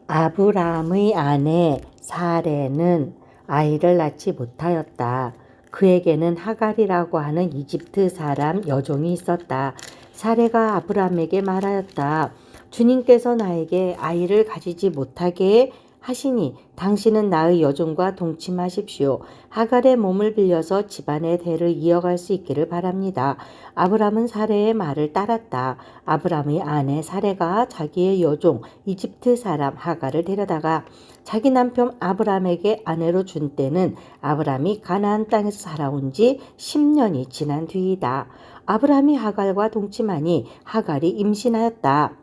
아브라함의 아내 사레는 아이를 낳지 못하였다. 그에게는 하갈이라고 하는 이집트 사람 여종이 있었다. 사레가 아브라함에게 말하였다. 주님께서 나에게 아이를 가지지 못하게 하시니 당신은 나의 여종과 동침하십시오. 하갈의 몸을 빌려서 집안의 대를 이어갈 수 있기를 바랍니다. 아브라함은 사레의 말을 따랐다. 아브라함의 아내 사레가 자기의 여종 이집트 사람 하갈을 데려다가 자기 남편 아브라함에게 아내로 준 때는 아브라함이 가나안 땅에서 살아온 지 10년이 지난 뒤이다. 아브라함이 하갈과 동침하니 하갈이 임신하였다.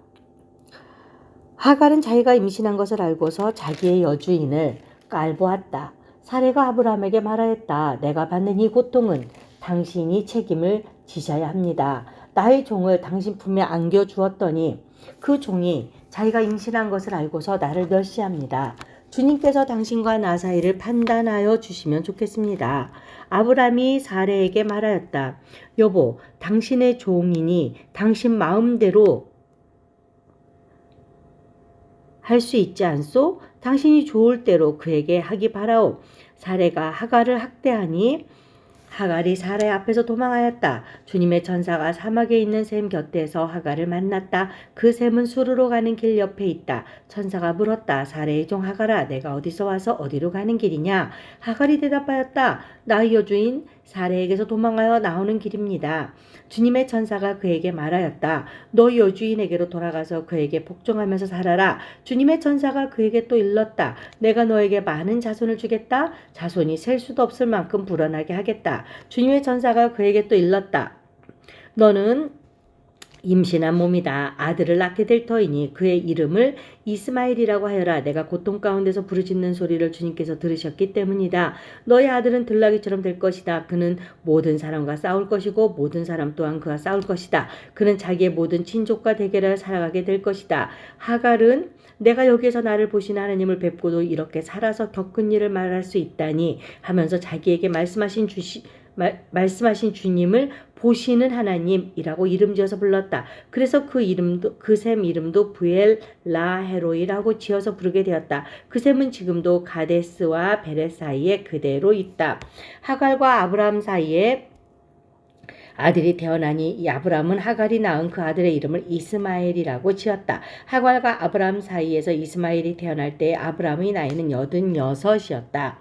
하갈은 자기가 임신한 것을 알고서 자기의 여주인을 깔보았다. 사레가 아브라함에게 말하였다. 내가 받는 이 고통은 당신이 책임을 지셔야 합니다. 나의 종을 당신 품에 안겨주었더니 그 종이 자기가 임신한 것을 알고서 나를 멸시합니다. 주님께서 당신과 나 사이를 판단하여 주시면 좋겠습니다. 아브라함이 사레에게 말하였다. 여보, 당신의 종이니 당신 마음대로 할 수 있지 않소? 당신이 좋을 대로 그에게 하기 바라오. 사레가 하갈을 학대하니 하갈이 사레 앞에서 도망하였다. 주님의 천사가 사막에 있는 샘 곁에서 하갈을 만났다. 그 샘은 수르로 가는 길 옆에 있다. 천사가 물었다. 사레의 종 하갈아, 내가 어디서 와서 어디로 가는 길이냐? 하갈이 대답하였다. 나의 여주인 사레에게서 도망하여 나오는 길입니다. 주님의 천사가 그에게 말하였다. 너 여주인에게로 돌아가서 그에게 복종하면서 살아라. 주님의 천사가 그에게 또 일렀다. 내가 너에게 많은 자손을 주겠다. 자손이 셀 수도 없을 만큼 불어나게 하겠다. 주님의 천사가 그에게 또 일렀다. 너는 임신한 몸이다. 아들을 낳게 될 터이니 그의 이름을 이스마엘이라고 하여라. 내가 고통 가운데서 부르짖는 소리를 주님께서 들으셨기 때문이다. 너의 아들은 들나귀처럼 될 것이다. 그는 모든 사람과 싸울 것이고 모든 사람 또한 그와 싸울 것이다. 그는 자기의 모든 친족과 대결하여 살아가게 될 것이다. 하갈은 내가 여기에서 나를 보시는 하나님을 뵙고도 이렇게 살아서 겪은 일을 말할 수 있다니 하면서 자기에게 말씀하신 주님을 보시는 하나님이라고 이름 지어서 불렀다. 그래서 그 샘 이름도 부엘 라헤로이라고 지어서 부르게 되었다. 그 샘은 지금도 가데스와 베렛 사이에 그대로 있다. 하갈과 아브라함 사이에 아들이 태어나니 이 아브라함은 하갈이 낳은 그 아들의 이름을 이스마엘이라고 지었다. 하갈과 아브라함 사이에서 이스마엘이 태어날 때 아브라함의 나이는 86이었다.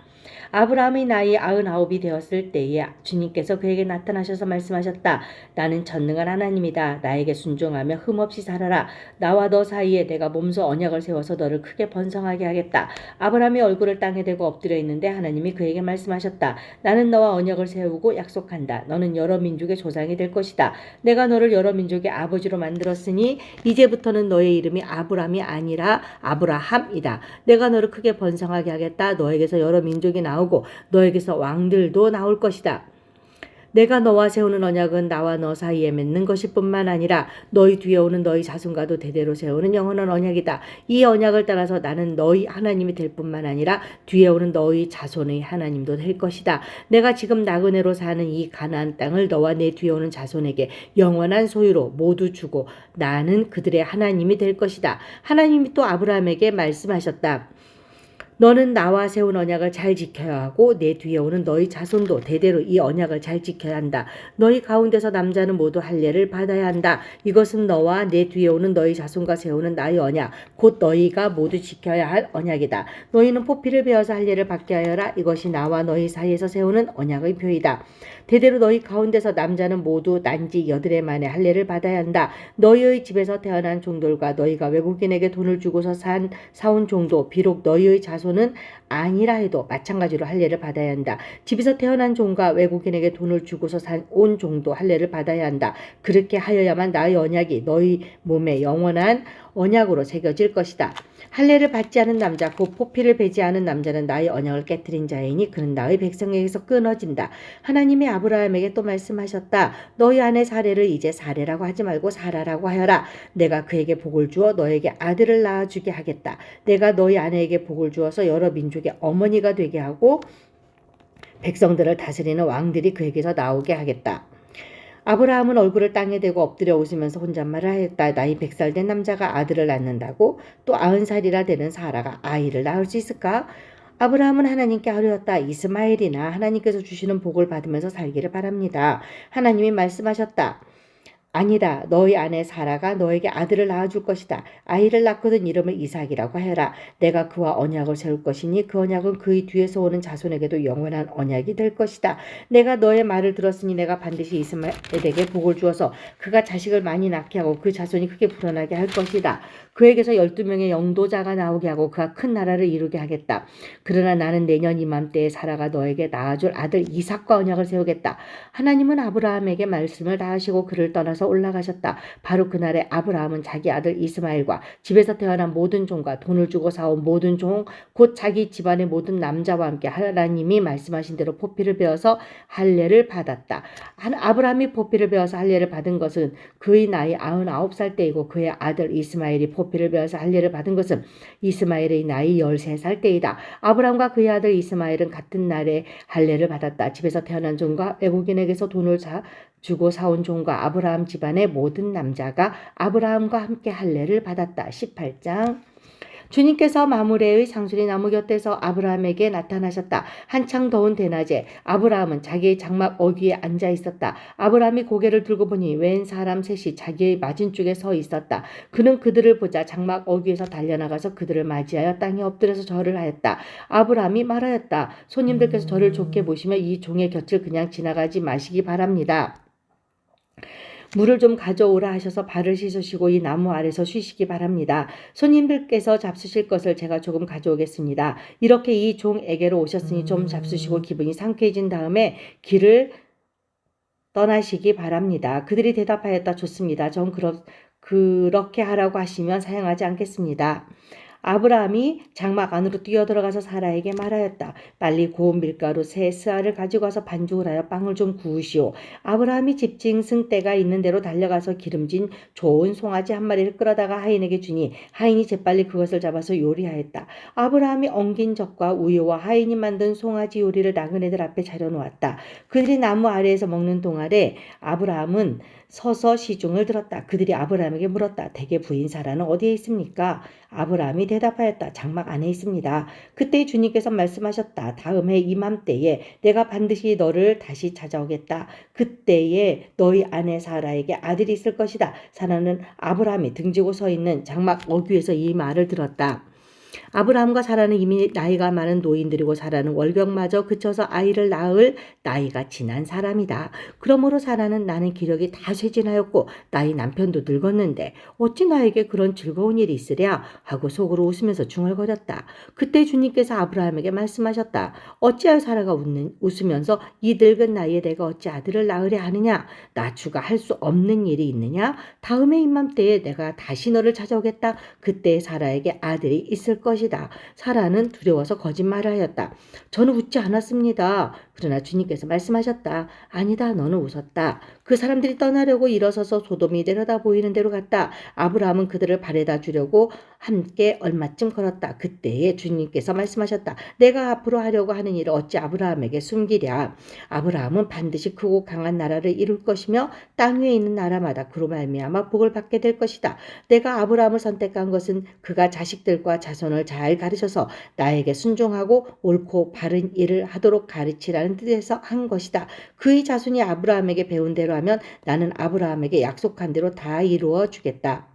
아브라함의 나이 99이 되었을 때에 주님께서 그에게 나타나셔서 말씀하셨다. 나는 전능한 하나님이다. 나에게 순종하며 흠없이 살아라. 나와 너 사이에 내가 몸소 언약을 세워서 너를 크게 번성하게 하겠다. 아브라함이 얼굴을 땅에 대고 엎드려 있는데 하나님이 그에게 말씀하셨다. 나는 너와 언약을 세우고 약속한다. 너는 여러 민족의 조상이 될 것이다. 내가 너를 여러 민족의 아버지로 만들었으니 이제부터는 너의 이름이 아브람이 아니라 아브라함이다. 내가 너를 크게 번성하게 하겠다. 너에게서 여러 민족이 나오고 너에게서 왕들도 나올 것이다. 내가 너와 세우는 언약은 나와 너 사이에 맺는 것일 뿐만 아니라 너희 뒤에 오는 너희 자손과도 대대로 세우는 영원한 언약이다. 이 언약을 따라서 나는 너희 하나님이 될 뿐만 아니라 뒤에 오는 너희 자손의 하나님도 될 것이다. 내가 지금 나그네로 사는 이 가나안 땅을 너와 내 뒤에 오는 자손에게 영원한 소유로 모두 주고 나는 그들의 하나님이 될 것이다. 하나님이 또 아브라함에게 말씀하셨다. 너는 나와 세운 언약을 잘 지켜야 하고 내 뒤에 오는 너희 자손도 대대로 이 언약을 잘 지켜야 한다. 너희 가운데서 남자는 모두 할례를 받아야 한다. 이것은 너와 내 뒤에 오는 너희 자손과 세우는 나의 언약, 곧 너희가 모두 지켜야 할 언약이다. 너희는 포피를 베어서 할례를 받게 하여라. 이것이 나와 너희 사이에서 세우는 언약의 표이다. 대대로 너희 가운데서 남자는 모두 난지 8해 만에 할례를 받아야 한다. 너희의 집에서 태어난 종들과 너희가 외국인에게 돈을 주고서 사온 종도 비록 너희의 자손은 아니라 해도 마찬가지로 할례를 받아야 한다. 집에서 태어난 종과 외국인에게 돈을 주고서 온 종도 할례를 받아야 한다. 그렇게 하여야만 나의 언약이 너희 몸에 영원한 언약으로 새겨질 것이다. 할례를 받지 않은 남자 곧 포피를 베지 않은 남자는 나의 언약을 깨뜨린 자이니 그는 나의 백성에게서 끊어진다. 하나님이 아브라함에게 또 말씀하셨다. 너희 아내 사레를 이제 사레라고 하지 말고 사라라고 하여라. 내가 그에게 복을 주어 너에게 아들을 낳아주게 하겠다. 내가 너희 아내에게 복을 주어서 여러 민족의 어머니가 되게 하고 백성들을 다스리는 왕들이 그에게서 나오게 하겠다. 아브라함은 얼굴을 땅에 대고 엎드려 웃으면서 혼잣말을 하였다. 나이 100살 된 남자가 아들을 낳는다고? 또 90살이라 되는 사라가 아이를 낳을 수 있을까? 아브라함은 하나님께 아뢰었다. 이스마엘이나 하나님께서 주시는 복을 받으면서 살기를 바랍니다. 하나님이 말씀하셨다. 아니다. 너희 아내 사라가 너에게 아들을 낳아줄 것이다. 아이를 낳거든 이름을 이삭이라고 하여라. 내가 그와 언약을 세울 것이니 그 언약은 그의 뒤에서 오는 자손에게도 영원한 언약이 될 것이다. 내가 너의 말을 들었으니 내가 반드시 이스마엘에게 복을 주어서 그가 자식을 많이 낳게 하고 그 자손이 크게 불어나게 할 것이다. 그에게서 12명의 영도자가 나오게 하고 그가 큰 나라를 이루게 하겠다. 그러나 나는 내년 이맘때에 사라가 너에게 낳아줄 아들 이삭과 언약을 세우겠다. 하나님은 아브라함에게 말씀을 다하시고 그를 떠나서 올라가셨다. 바로 그날에 아브라함은 자기 아들 이스마엘과 집에서 태어난 모든 종과 돈을 주고 사온 모든 종, 곧 자기 집안의 모든 남자와 함께 하나님이 말씀하신 대로 포피를 베어서 할례를 받았다. 아브라함이 포피를 베어서 할례를 받은 것은 그의 나이 99살 때이고 그의 아들 이스마엘이 포피를 베어서 할례를 받은 것은 이스마엘의 나이 13살 때이다. 아브라함과 그의 아들 이스마엘은 같은 날에 할례를 받았다. 집에서 태어난 종과 외국인에게서 돈을 주고 사온 종과 아브라함 집안의 모든 남자가 아브라함과 함께 할례를 받았다. 18장. 주님께서 마므레의 상수리 나무 곁에서 아브라함에게 나타나셨다. 한창 더운 대낮에 아브라함은 자기의 장막 어귀에 앉아 있었다. 아브라함이 고개를 들고 보니 웬 사람 셋이 자기의 맞은쪽에 서 있었다. 그는 그들을 보자 장막 어귀에서 달려나가서 그들을 맞이하여 땅에 엎드려서 절을 하였다. 아브라함이 말하였다. 손님들께서 저를 좋게 보시며 이 종의 곁을 그냥 지나가지 마시기 바랍니다. 물을 좀 가져오라 하셔서 발을 씻으시고 이 나무 아래서 쉬시기 바랍니다. 손님들께서 잡수실 것을 제가 조금 가져오겠습니다. 이렇게 이 종에게로 오셨으니 좀 잡수시고 기분이 상쾌해진 다음에 길을 떠나시기 바랍니다. 그들이 대답하였다. 좋습니다. 전 그렇게 하라고 하시면 사양하지 않겠습니다. 아브라함이 장막 안으로 뛰어들어가서 사라에게 말하였다. 빨리 고운 밀가루 세 스아를 가지고 와서 반죽을 하여 빵을 좀 구우시오. 아브라함이 집짐승 떼가 있는 대로 달려가서 기름진 좋은 송아지 한 마리를 끌어다가 하인에게 주니 하인이 재빨리 그것을 잡아서 요리하였다. 아브라함이 엉긴 젖과 우유와 하인이 만든 송아지 요리를 나그네들 앞에 차려놓았다. 그들이 나무 아래에서 먹는 동안에 아브라함은 서서 시중을 들었다. 그들이 아브라함에게 물었다. 대개 부인 사라는 어디에 있습니까? 아브라함이 대답하였다. 장막 안에 있습니다. 그때 주님께서 말씀하셨다. 다음 해 이맘때에 내가 반드시 너를 다시 찾아오겠다. 그때에 너희 아내 사라에게 아들이 있을 것이다. 사라는 아브라함이 등지고 서 있는 장막 어귀에서 이 말을 들었다. 아브라함과 사라는 이미 나이가 많은 노인들이고 사라는 월경마저 그쳐서 아이를 낳을 나이가 지난 사람이다. 그러므로 사라는 나는 기력이 다 쇠진하였고 나의 남편도 늙었는데 어찌 나에게 그런 즐거운 일이 있으랴 하고 속으로 웃으면서 중얼거렸다. 그때 주님께서 아브라함에게 말씀하셨다. 어찌하여 사라가 웃으면서 이 늙은 나이에 내가 어찌 아들을 낳으려 하느냐? 나 주가 할 수 없는 일이 있느냐? 다음에 이맘때에 내가 다시 너를 찾아오겠다. 그때 사라에게 아들이 있을 것이다. 사라는 두려워서 거짓말을 하였다. 저는 웃지 않았습니다. 그러나 주님께서 말씀하셨다. 아니다. 너는 웃었다. 그 사람들이 떠나려고 일어서서 소돔이 내려다 보이는 대로 갔다. 아브라함은 그들을 발에다 주려고 함께 얼마쯤 걸었다. 그때에 주님께서 말씀하셨다. 내가 앞으로 하려고 하는 일을 어찌 아브라함에게 숨기랴. 아브라함은 반드시 크고 강한 나라를 이룰 것이며 땅 위에 있는 나라마다 그로 말미암아 복을 받게 될 것이다. 내가 아브라함을 선택한 것은 그가 자식들과 자손을 잘 가르쳐서 나에게 순종하고 옳고 바른 일을 하도록 가르치라는 뜻에서 한 것이다. 그의 자손이 아브라함에게 배운 대로 하면 나는 아브라함에게 약속한 대로 다 이루어 주겠다.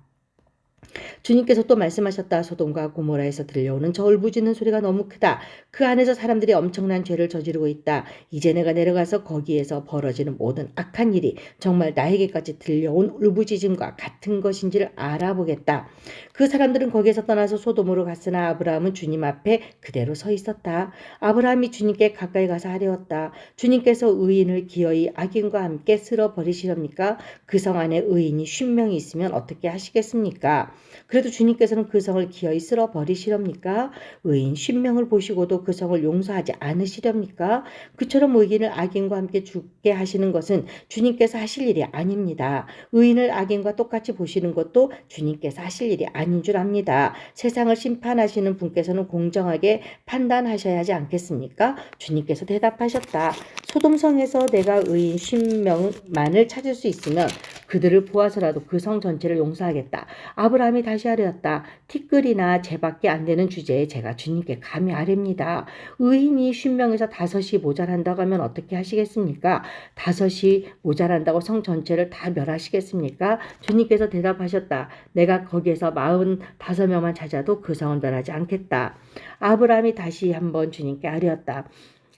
주님께서 또 말씀하셨다. 소돔과 고모라에서 들려오는 저 울부짖는 소리가 너무 크다. 그 안에서 사람들이 엄청난 죄를 저지르고 있다. 이제 내가 내려가서 거기에서 벌어지는 모든 악한 일이 정말 나에게까지 들려온 울부짖음과 같은 것인지를 알아보겠다. 그 사람들은 거기에서 떠나서 소돔으로 갔으나 아브라함은 주님 앞에 그대로 서 있었다. 아브라함이 주님께 가까이 가서 아뢰었다. 주님께서 의인을 기어이 악인과 함께 쓸어버리시렵니까? 그 성 안에 의인이 50명이 있으면 어떻게 하시겠습니까? 그래도 주님께서는 그 성을 기어이 쓸어버리시렵니까? 의인 50명을 보시고도 그 성을 용서하지 않으시렵니까? 그처럼 의인을 악인과 함께 죽게 하시는 것은 주님께서 하실 일이 아닙니다. 의인을 악인과 똑같이 보시는 것도 주님께서 하실 일이 아닌 줄 압니다. 세상을 심판하시는 분께서는 공정하게 판단하셔야 하지 않겠습니까? 주님께서 대답하셨다. 소돔성에서 내가 의인 50명만을 찾을 수 있으면 그들을 보아서라도 그 성 전체를 용서하겠다. 아브라함이 다시 아뢰었다. 티끌이나 재밖에 안 되는 주제에 제가 주님께 감히 아뢰입니다. 의인이 50명에서 5이 모자란다고 하면 어떻게 하시겠습니까? 5이 모자란다고 성 전체를 다 멸하시겠습니까? 주님께서 대답하셨다. 내가 거기에서 45명만 찾아도 그 성은 멸하지 않겠다. 아브라함이 다시 한번 주님께 아뢰었다.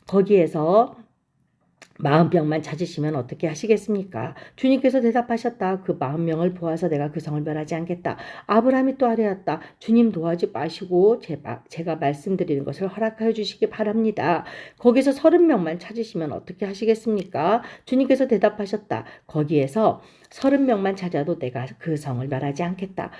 거기에서 40명만 찾으시면 어떻게 하시겠습니까? 주님께서 대답하셨다. 그 40명을 보아서 내가 그 성을 멸하지 않겠다. 아브라함이 또 아뢰었다. 주님 도와지 마시고 제가 말씀드리는 것을 허락하여 주시기 바랍니다. 거기서 30명만 찾으시면 어떻게 하시겠습니까? 주님께서 대답하셨다. 거기에서 30명만 찾아도 내가 그 성을 멸하지 않겠다.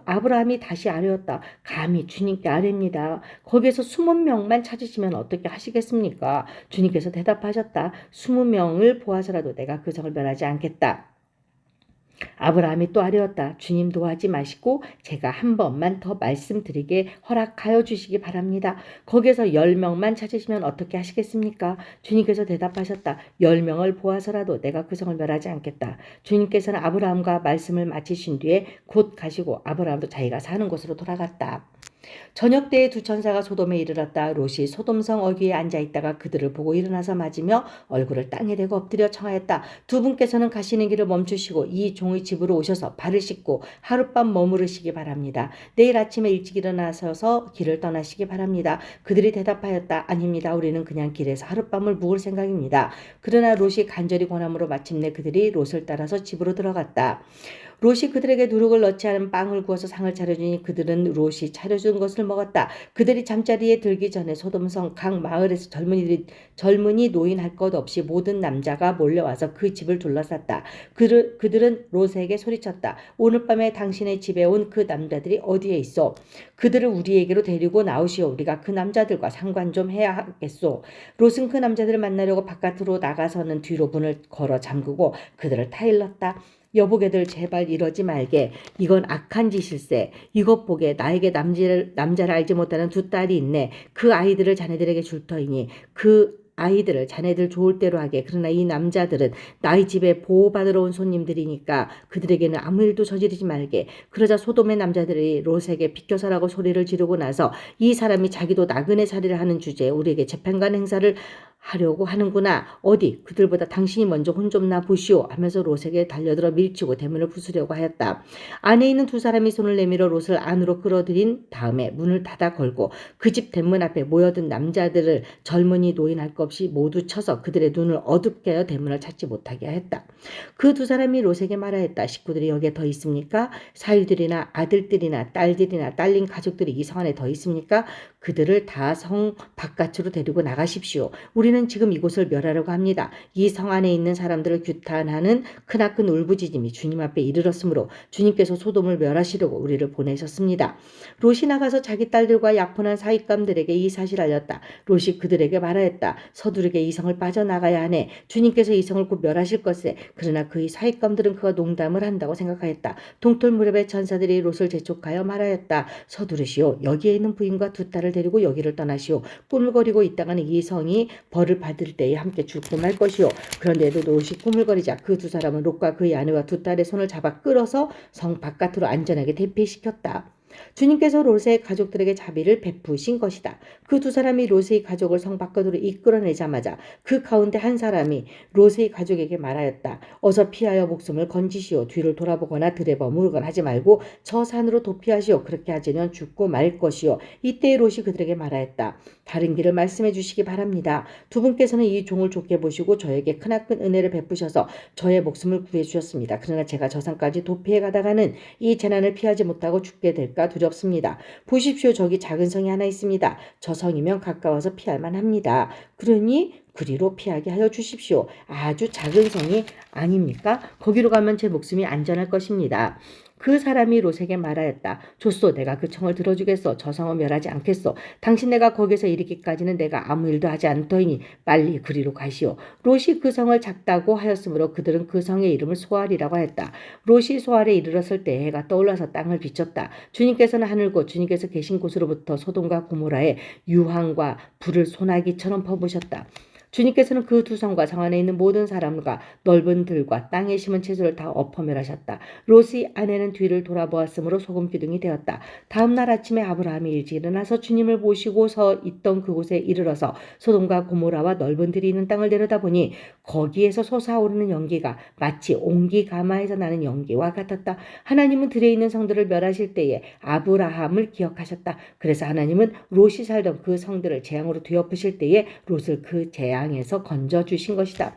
아브라함이 다시 아뢰었다. 감히 주님께 아뢰입니다. 거기에서 20명만 찾으시면 어떻게 하시겠습니까? 주님께서 대답하셨다. 20명을 보아서라도 내가 그 성을 멸하지 않겠다. 아브라함이 또 아뢰었다. 주님 도와지 마시고 제가 한 번만 더 말씀드리게 허락하여 주시기 바랍니다. 거기에서 10명만 찾으시면 어떻게 하시겠습니까? 주님께서 대답하셨다. 10명을 보아서라도 내가 그 성을 멸하지 않겠다. 주님께서는 아브라함과 말씀을 마치신 뒤에 곧 가시고 아브라함도 자기가 사는 곳으로 돌아갔다. 저녁 때에 두 천사가 소돔에 이르렀다. 롯이 소돔성 어귀에 앉아있다가 그들을 보고 일어나서 맞으며 얼굴을 땅에 대고 엎드려 청하였다. 두 분께서는 가시는 길을 멈추시고 이 종의 집으로 오셔서 발을 씻고 하룻밤 머무르시기 바랍니다. 내일 아침에 일찍 일어나셔서 길을 떠나시기 바랍니다. 그들이 대답하였다. 아닙니다. 우리는 그냥 길에서 하룻밤을 묵을 생각입니다. 그러나 롯이 간절히 권함으로 마침내 그들이 롯을 따라서 집으로 들어갔다. 롯이 그들에게 누룩을 넣지 않은 빵을 구워서 상을 차려주니 그들은 롯이 차려준 것을 먹었다. 그들이 잠자리에 들기 전에 소돔성 각 마을에서 젊은이 노인 할 것 없이 모든 남자가 몰려와서 그 집을 둘러쌌다. 그들은 롯에게 소리쳤다. 오늘 밤에 당신의 집에 온 그 남자들이 어디에 있어? 그들을 우리에게로 데리고 나오시오. 우리가 그 남자들과 상관 좀 해야 하겠소. 롯은 그 남자들을 만나려고 바깥으로 나가서는 뒤로 문을 걸어 잠그고 그들을 타일렀다. 여보게들 제발 이러지 말게. 이건 악한 짓일세. 이것 보게 나에게 남자를 알지 못하는 두 딸이 있네. 그 아이들을 자네들에게 줄 터이니 그 아이들을 자네들 좋을 대로 하게. 그러나 이 남자들은 나의 집에 보호받으러 온 손님들이니까 그들에게는 아무 일도 저지르지 말게. 그러자 소돔의 남자들이 롯에게 비켜서라고 소리를 지르고 나서 이 사람이 자기도 나그네 살이를 하는 주제에 우리에게 재판관 행사를 하려고 하는구나. 어디 그들보다 당신이 먼저 혼 좀 나 보시오 하면서 롯에게 달려들어 밀치고 대문을 부수려고 하였다. 안에 있는 두 사람이 손을 내밀어 롯을 안으로 끌어들인 다음에 문을 닫아 걸고 그 집 대문 앞에 모여든 남자들을 젊은이 노인 할 것 없이 모두 쳐서 그들의 눈을 어둡게 하여 대문을 찾지 못하게 하였다. 그 두 사람이 롯에게 말하였다. 식구들이 여기에 더 있습니까? 사위들이나 아들들이나 딸들이나 딸린 가족들이 이 성 안에 더 있습니까? 그들을 다 성 바깥으로 데리고 나가십시오. 우리는 지금 이곳을 멸하려고 합니다. 이 성 안에 있는 사람들을 규탄하는 크나큰 울부짖음이 주님 앞에 이르렀으므로 주님께서 소돔을 멸하시려고 우리를 보내셨습니다. 롯이 나가서 자기 딸들과 약혼한 사윗감들에게 이 사실을 알렸다. 롯이 그들에게 말하였다. 서두르게 이 성을 빠져나가야 하네. 주님께서 이 성을 곧 멸하실 것에. 그러나 그의 사윗감들은 그가 농담을 한다고 생각하였다. 동틀 무렵에 천사들이 롯을 재촉하여 말하였다. 서두르시오. 여기에 있는 부인과 두 딸을 데리고 여기를 떠나시오. 꾸물거리고 있다가는 이 성이 벌을 받을 때에 함께 죽고 말 것이오. 그런데도 롯이 꾸물거리자 그 두 사람은 롯과 그의 아내와 두 딸의 손을 잡아 끌어서 성 바깥으로 안전하게 대피시켰다. 주님께서 롯의 가족들에게 자비를 베푸신 것이다. 그 두 사람이 롯의 가족을 성 바깥으로 이끌어내자마자 그 가운데 한 사람이 롯의 가족에게 말하였다. 어서 피하여 목숨을 건지시오. 뒤를 돌아보거나 들에 머무르거나 하지 말고 저 산으로 도피하시오. 그렇게 하지면 죽고 말 것이오. 이때 롯이 그들에게 말하였다. 다른 길을 말씀해 주시기 바랍니다. 두 분께서는 이 종을 좋게 보시고 저에게 크나큰 은혜를 베푸셔서 저의 목숨을 구해 주셨습니다. 그러나 제가 저 산까지 도피해 가다가는 이 재난을 피하지 못하고 죽게 될까 두렵습니다. 보십시오. 저기 작은 성이 하나 있습니다. 저 성이면 가까워서 피할 만합니다. 그러니 그리로 피하게 하여 주십시오. 아주 작은 성이 아닙니까? 거기로 가면 제 목숨이 안전할 것입니다. 그 사람이 롯에게 말하였다. 좋소. 내가 그 청을 들어주겠소. 저 성은 멸하지 않겠소. 당신 내가 거기서 이르기까지는 내가 아무 일도 하지 않더이니 빨리 그리로 가시오. 롯이 그 성을 작다고 하였으므로 그들은 그 성의 이름을 소알이라고 하였다. 롯이 소알에 이르렀을 때 해가 떠올라서 땅을 비췄다. 주님께서는 하늘곳 주님께서 계신 곳으로부터 소돔과 고모라에 유황과 불을 소나기처럼 퍼부으셨다. 주님께서는 그 두 성과 성 안에 있는 모든 사람과 넓은 들과 땅에 심은 채소를 다 엎어멸하셨다. 롯의 아내는 뒤를 돌아보았으므로 소금 기둥이 되었다. 다음 날 아침에 아브라함이 일찍 일어나서 주님을 모시고 서 있던 그곳에 이르러서 소돔과 고모라와 넓은 들이 있는 땅을 내려다보니 거기에서 솟아오르는 연기가 마치 옹기 가마에서 나는 연기와 같았다. 하나님은 들에 있는 성들을 멸하실 때에 아브라함을 기억하셨다. 그래서 하나님은 롯이 살던 그 성들을 재앙으로 뒤엎으실 때에 롯을 그 재앙에서 건져주신 것이다.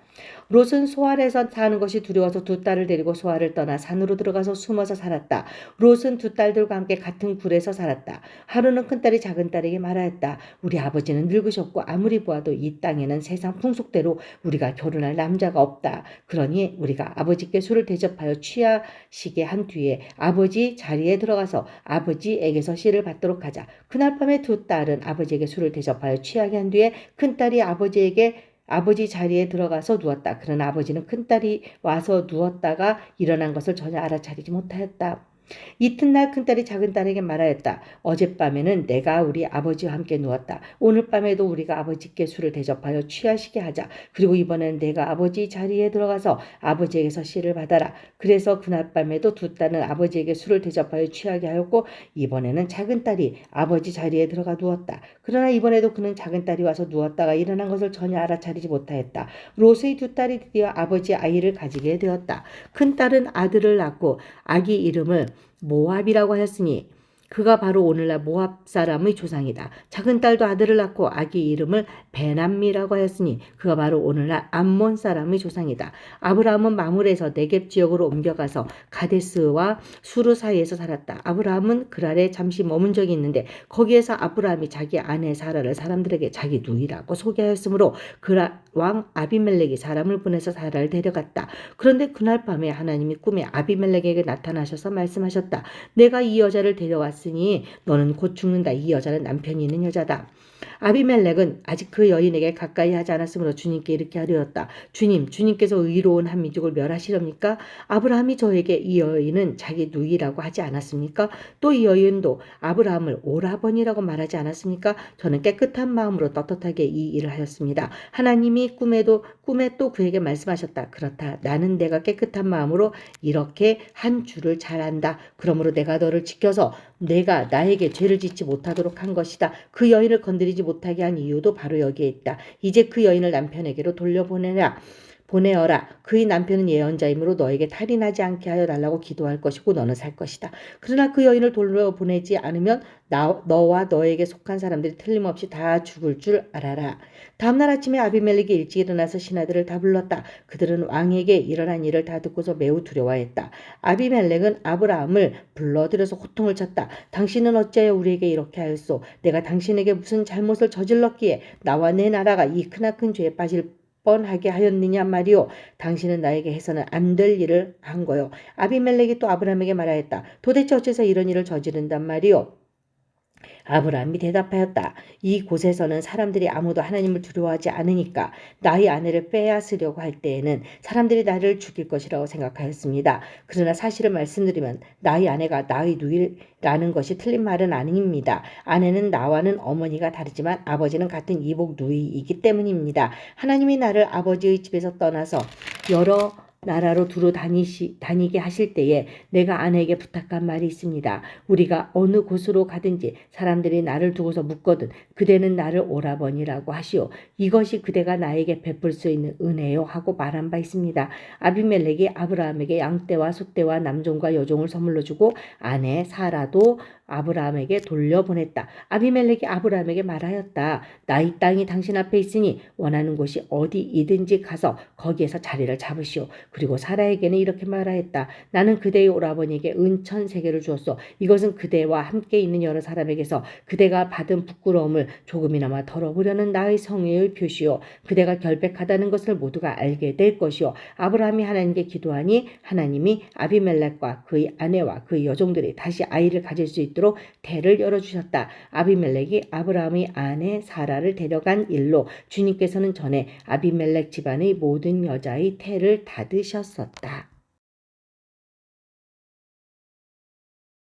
롯은 소알에서 사는 것이 두려워서 두 딸을 데리고 소알을 떠나 산으로 들어가서 숨어서 살았다. 롯은 두 딸들과 함께 같은 굴에서 살았다. 하루는 큰딸이 작은딸에게 말하였다. 우리 아버지는 늙으셨고 아무리 보아도 이 땅에는 세상 풍속대로 우리가 결혼할 남자가 없다. 그러니 우리가 아버지께 술을 대접하여 취하시게 한 뒤에 아버지 자리에 들어가서 아버지에게서 씨를 받도록 하자. 그날 밤에 두 딸은 아버지에게 술을 대접하여 취하게 한 뒤에 큰딸이 아버지 자리에 들어가서 누웠다. 그러나 아버지는 큰딸이 와서 누웠다가 일어난 것을 전혀 알아차리지 못하였다. 이튿날 큰딸이 작은딸에게 말하였다. 어젯밤에는 내가 우리 아버지와 함께 누웠다. 오늘 밤에도 우리가 아버지께 술을 대접하여 취하시게 하자. 그리고 이번에는 내가 아버지 자리에 들어가서 아버지에게서 씨를 받아라. 그래서 그날 밤에도 두 딸은 아버지에게 술을 대접하여 취하게 하였고 이번에는 작은딸이 아버지 자리에 들어가 누웠다. 그러나 이번에도 그는 작은딸이 와서 누웠다가 일어난 것을 전혀 알아차리지 못하였다. 롯의 두 딸이 드디어 아버지의 아이를 가지게 되었다. 큰딸은 아들을 낳고 아기 이름을 모압이라고 하였으니 그가 바로 오늘날 모압 사람의 조상이다. 작은 딸도 아들을 낳고 아기 이름을 베남미라고 하였으니 그가 바로 오늘날 암몬 사람의 조상이다. 아브라함은 마물에서 네겝 지역으로 옮겨가서 가데스와 수르 사이에서 살았다. 아브라함은 그랄에 잠시 머문 적이 있는데 거기에서 아브라함이 자기 아내 사라를 사람들에게 자기 누이라고 소개하였으므로 그랄 왕 아비멜렉이 사람을 보내서 사라를 데려갔다. 그런데 그날 밤에 하나님이 꿈에 아비멜렉에게 나타나셔서 말씀하셨다. 내가 이 여자를 데려왔으니 너는 곧 죽는다. 이 여자는 남편이 있는 여자다. 아비멜렉은 아직 그 여인에게 가까이 하지 않았으므로 주님께 이렇게 하려었다. 주님께서 의로운 한 민족을 멸하시렵니까? 아브라함이 저에게 이 여인은 자기 누이라고 하지 않았습니까? 또 이 여인도 아브라함을 오라버니라고 말하지 않았습니까? 저는 깨끗한 마음으로 떳떳하게 이 일을 하였습니다. 하나님이 꿈에 또 그에게 말씀하셨다. 그렇다. 나는 내가 깨끗한 마음으로 이렇게 한 줄을 잘 안다. 그러므로 내가 너를 지켜서 내가 나에게 죄를 짓지 못하도록 한 것이다. 그 여인을 건드리지 못하게 한 이유도 바로 여기에 있다. 이제 그 여인을 남편에게로 보내어라. 그의 남편은 예언자이므로 너에게 탈이 나지 않게 하여 달라고 기도할 것이고 너는 살 것이다. 그러나 그 여인을 돌려보내지 않으면 너와 너에게 속한 사람들이 틀림없이 다 죽을 줄 알아라. 다음날 아침에 아비멜렉이 일찍 일어나서 신하들을 다 불렀다. 그들은 왕에게 일어난 일을 다 듣고서 매우 두려워했다. 아비멜렉은 아브라함을 불러들여서 호통을 쳤다. 당신은 어찌하여 우리에게 이렇게 하였소? 내가 당신에게 무슨 잘못을 저질렀기에 나와 내 나라가 이 크나큰 죄에 빠질 뻔하게 하였느냐 말이오. 당신은 나에게 해서는 안 될 일을 한 거요. 아비멜렉이 또 아브라함에게 말하였다. 도대체 어째서 이런 일을 저지른단 말이오? 아브라함이 대답하였다. 이 곳에서는 사람들이 아무도 하나님을 두려워하지 않으니까 나의 아내를 빼앗으려고 할 때에는 사람들이 나를 죽일 것이라고 생각하였습니다. 그러나 사실을 말씀드리면 나의 아내가 나의 누이라는 것이 틀린 말은 아닙니다. 아내는 나와는 어머니가 다르지만 아버지는 같은 이복 누이이기 때문입니다. 하나님이 나를 아버지의 집에서 떠나서 여러 나라로 두루 다니게 하실 때에 내가 아내에게 부탁한 말이 있습니다. 우리가 어느 곳으로 가든지 사람들이 나를 두고서 묻거든 그대는 나를 오라버니라고 하시오. 이것이 그대가 나에게 베풀 수 있는 은혜요 하고 말한 바 있습니다. 아비멜렉이 아브라함에게 양떼와 소떼와 남종과 여종을 선물로 주고 아내 사라도 아브라함에게 돌려보냈다. 아비멜렉이 아브라함에게 말하였다. 나 이 땅이 당신 앞에 있으니 원하는 곳이 어디이든지 가서 거기에서 자리를 잡으시오. 그리고 사라에게는 이렇게 말하였다. 나는 그대의 오라버니에게 은천 3개를 주었소. 이것은 그대와 함께 있는 여러 사람에게서 그대가 받은 부끄러움을 조금이나마 덜어보려는 나의 성의의 표시요. 그대가 결백하다는 것을 모두가 알게 될 것이요. 아브라함이 하나님께 기도하니 하나님이 아비멜렉과 그의 아내와 그의 여종들이 다시 아이를 가질 수 있도록 태를 열어주셨다. 아비멜렉이 아브라함의 아내 사라를 데려간 일로 주님께서는 전에 아비멜렉 집안의 모든 여자의 태를 닫으셨었다.